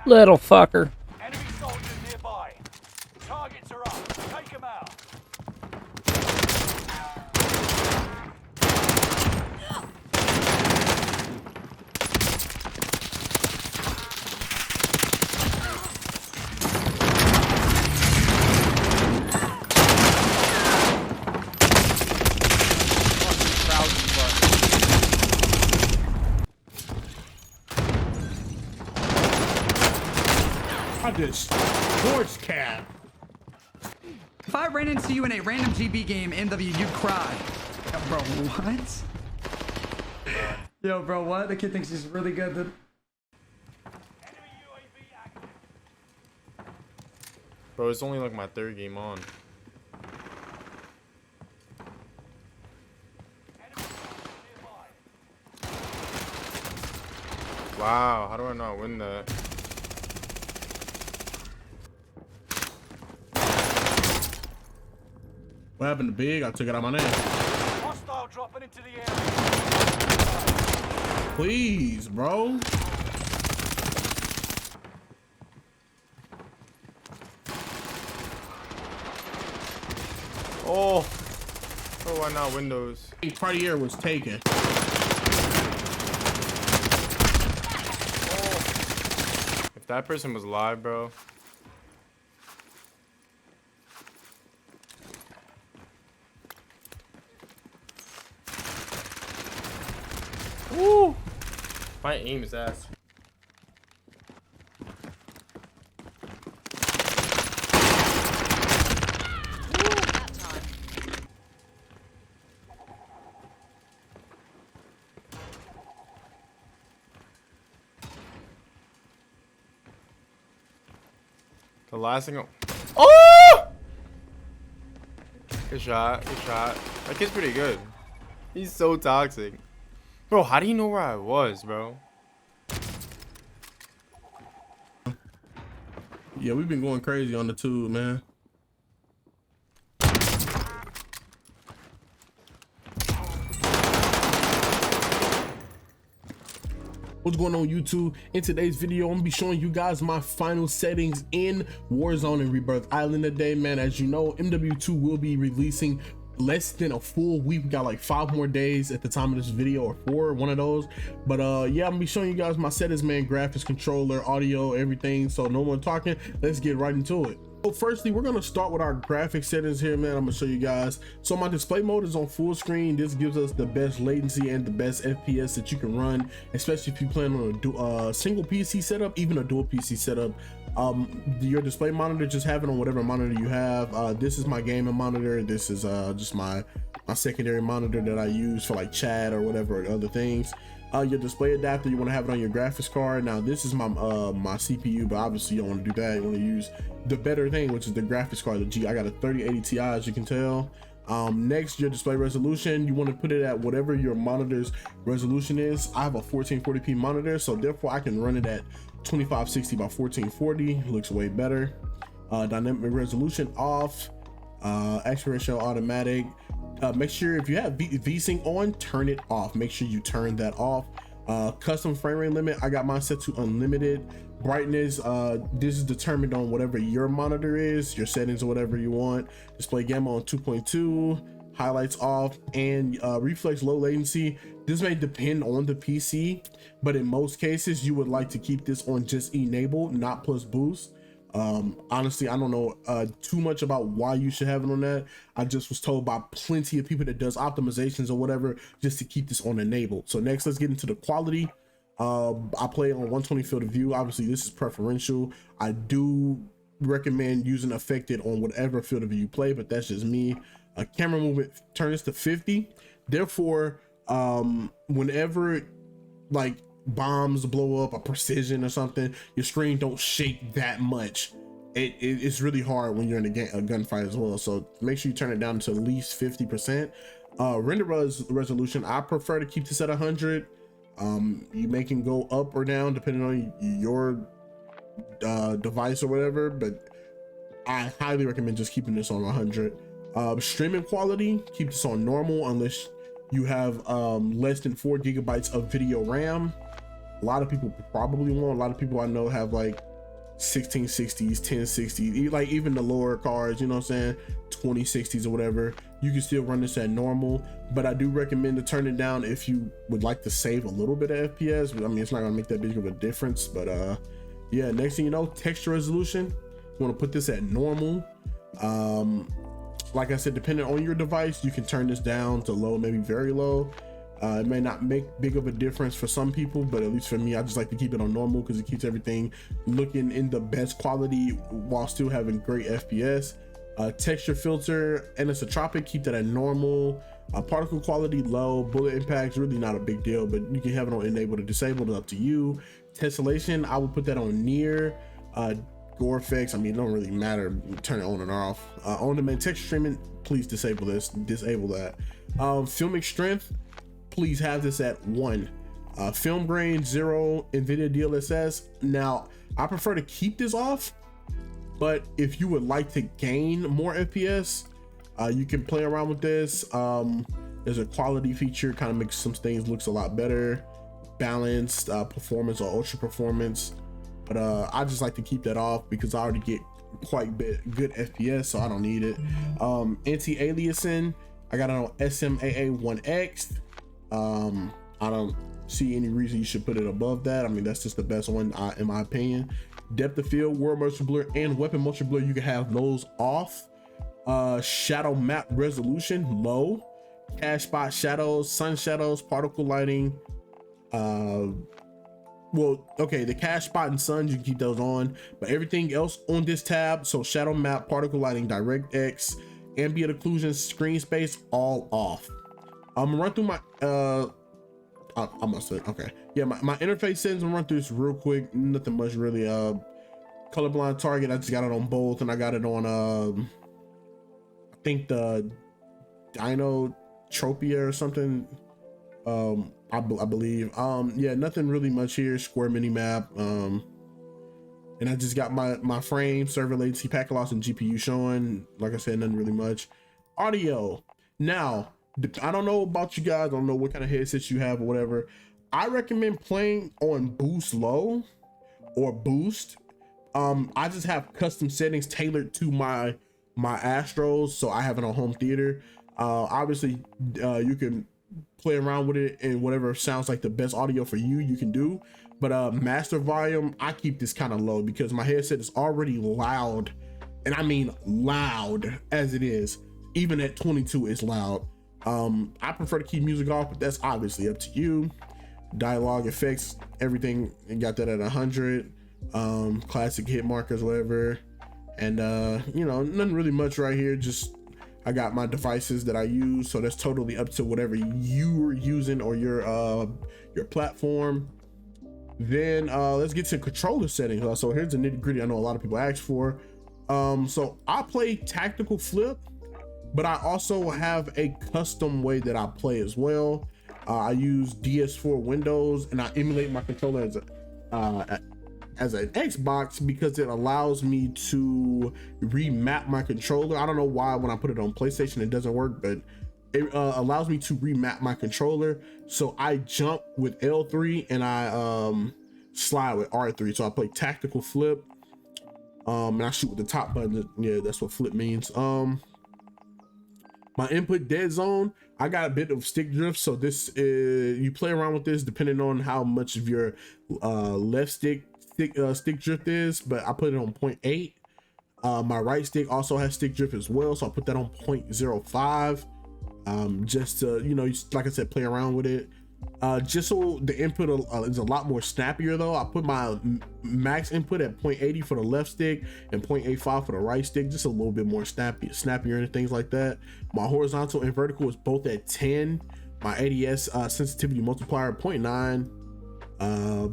Little fucker. Enemy soldiers nearby. Targets are up. Take them out. I just sports cat. If I ran into you in a random GB game, MW, you'd cry. Yo, bro, what? Yo, bro, what? The kid thinks he's really good. Enemy UAV active. Bro, it's only like my third game on. Enemy soldiers nearby. Wow, how do I not win that? What happened to Big? I took it out my name. Hostile dropping into the area. Please, bro. Oh, why not Windows? Cartiier was taken. If that person was live, bro. Woo! My aim is ass. The last thing. Oh! Good shot. Good shot. That kid's pretty good. He's so toxic. Bro, how do you know where I was, bro? Yeah, we've been going crazy on the tube, man. What's going on, YouTube? In today's video, I'm gonna be showing you guys my final settings in Warzone and Rebirth Island today, man. As you know, MW2 will be releasing less than a full week. We got like 5 more days at the time of this video, or 4, one of those. But yeah, I'm gonna be showing you guys my settings, man. Graphics, controller, audio, everything. So no more talking, let's get right into it. So firstly, we're gonna start with our graphic settings here, man. I'm gonna show you guys. So my display mode is on full screen. This gives us the best latency and the best FPS that you can run, especially if you plan on a single PC setup, even a dual PC setup. Your display monitor, just have it on whatever monitor you have. This is my gaming monitor. This is just my secondary monitor that I use for like chat or whatever, or other things. Your display adapter, you want to have it on your graphics card. Now this is my my CPU, but obviously you don't want to do that. You want to use the better thing, which is the graphics card. I got a 3080 Ti, as you can tell. Next, your display resolution, you want to put it at whatever your monitor's resolution is. I have a 1440p monitor, so therefore I can run it at 2560 by 1440. Looks way better. Dynamic resolution off. Aspect ratio automatic. Make sure if you have VSync on, turn it off. Make sure you turn that off. Custom frame rate limit, I got mine set to unlimited. Brightness, this is determined on whatever your monitor is, your settings or whatever you want. Display gamma on 2.2, highlights off, and reflex low latency. This may depend on the PC, but in most cases you would like to keep this on just enabled, not plus boost. Honestly, I don't know too much about why you should have it on that. I just was told by plenty of people that does optimizations or whatever, just to keep this on enabled. So next, let's get into the quality. I play on 120 field of view. Obviously this is preferential. I do recommend using affected on whatever field of view you play, but that's just me. Camera movement, turn this to 50. Therefore, whenever like bombs blow up, a precision or something, your screen don't shake that much. It's really hard when you're in a gunfight as well. So make sure you turn it down to at least 50%. Render resolution, I prefer to keep this at 100. You may can go up or down depending on your device or whatever, but I highly recommend just keeping this on 100. Streaming quality, keep this on normal unless you have less than 4 GB of video RAM. A lot of people probably won't. A lot of people I know have like 1660s, 1060s, like even the lower cards, you know what I'm saying, 2060s or whatever, you can still run this at normal. But I do recommend to turn it down if you would like to save a little bit of FPS. I mean, it's not gonna make that big of a difference, but yeah, next thing you know, texture resolution, you want to put this at normal. Like I said, depending on your device, you can turn this down to low, maybe very low. It may not make big of a difference for some people, but at least for me, I just like to keep it on normal because it keeps everything looking in the best quality while still having great FPS. Texture filter anisotropic, keep that at normal. Particle quality low. Bullet impacts really not a big deal, but you can have it on enabled or disabled, it's up to you. Tessellation, I would put that on near. Gorb effects, I mean, it don't really matter, turn it on and off. On demand texture streaming, please disable this, disable that. Filmic strength, please have this at 1. Film grain 0, NVIDIA DLSS. Now I prefer to keep this off, but if you would like to gain more FPS, you can play around with this. There's a quality feature, kind of makes some things looks a lot better, balanced performance or ultra performance. But I just like to keep that off because I already get quite good FPS, so I don't need it. Anti-aliasing, I got it on SMAA1X. I don't see any reason you should put it above that. I mean, that's just the best one in my opinion. Depth of field, world motion blur, and weapon motion blur, you can have those off. Shadow map resolution low. Cache spot shadows, sun shadows, particle lighting. Well, okay, the cache spot and suns, you can keep those on, but everything else on this tab, so shadow map, particle lighting, DirectX, ambient occlusion, screen space, all off. I'm gonna run through my I must say, okay, yeah, my interface settings. I'm gonna run through this real quick. Nothing much really. Colorblind target, I just got it on both, and I got it on I think the Dinotropia or something. I believe. Yeah, nothing really much here. Square mini map. And I just got my frame, server latency, packet loss, and GPU showing. Like I said, nothing really much. Audio. Now, I don't know about you guys. I don't know what kind of headsets you have or whatever. I recommend playing on boost low or boost. I just have custom settings tailored to my Astros, so I have it on home theater. Obviously, you can play around with it and whatever sounds like the best audio for you, you can do. But master volume, I keep this kind of low because my headset is already loud, and I mean loud as it is. Even at 22, it's loud. I prefer to keep music off, but that's obviously up to you. Dialogue effects, everything, and got that at 100. Classic hit markers, whatever. And you know, nothing really much right here. Just I got my devices that I use, so that's totally up to whatever you're using or your platform. Then let's get to controller settings. So here's the nitty gritty I know a lot of people ask for. So I play tactical flip, but I also have a custom way that I play as well. I use DS4 Windows, and I emulate my controller as an Xbox because it allows me to remap my controller. I don't know why when I put it on PlayStation it doesn't work, but it allows me to remap my controller. So I jump with L3 and I slide with R3. So I play tactical flip, and I shoot with the top button. Yeah, that's what flip means. My input dead zone, I got a bit of stick drift, so this is, you play around with this depending on how much of your left stick drift is, but I put it on 0.8. My right stick also has stick drift as well, so I put that on 0.05, just to, you know, like I said, play around with it. Just so the input is a lot more snappier though, I put my max input at 0.80 for the left stick and 0.85 for the right stick, just a little bit more snappier and things like that. My horizontal and vertical is both at 10. My ADS sensitivity multiplier 0.9.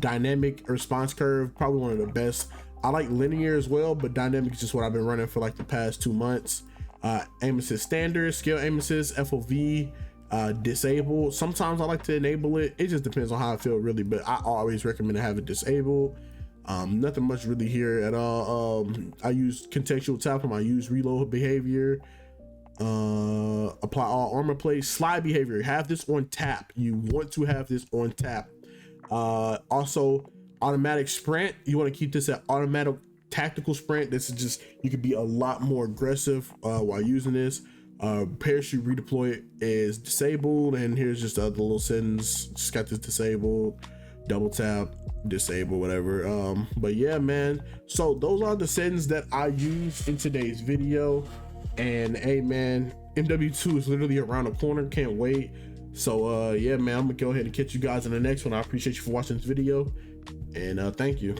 Dynamic response curve, probably one of the best. I like linear as well, but dynamic is just what I've been running for like the past 2 months. Aim assist standard, scale aim assist, FOV, disable. Sometimes I like to enable it. It just depends on how I feel really, but I always recommend to have it disabled. Nothing much really here at all. I use contextual tapping. I use reload behavior. Apply all armor plates. Slide behavior, have this on tap. You want to have this on tap. Also automatic sprint, you want to keep this at automatic tactical sprint. This is just, you could be a lot more aggressive while using this. Parachute redeploy is disabled, and here's just the other little settings. Just got this disabled. Double tap, disable, whatever. But yeah, man, so those are the settings that I used in today's video. And hey man, MW2 is literally around the corner, can't wait. So yeah man, I'm gonna go ahead and catch you guys in the next one. I appreciate you for watching this video, and thank you.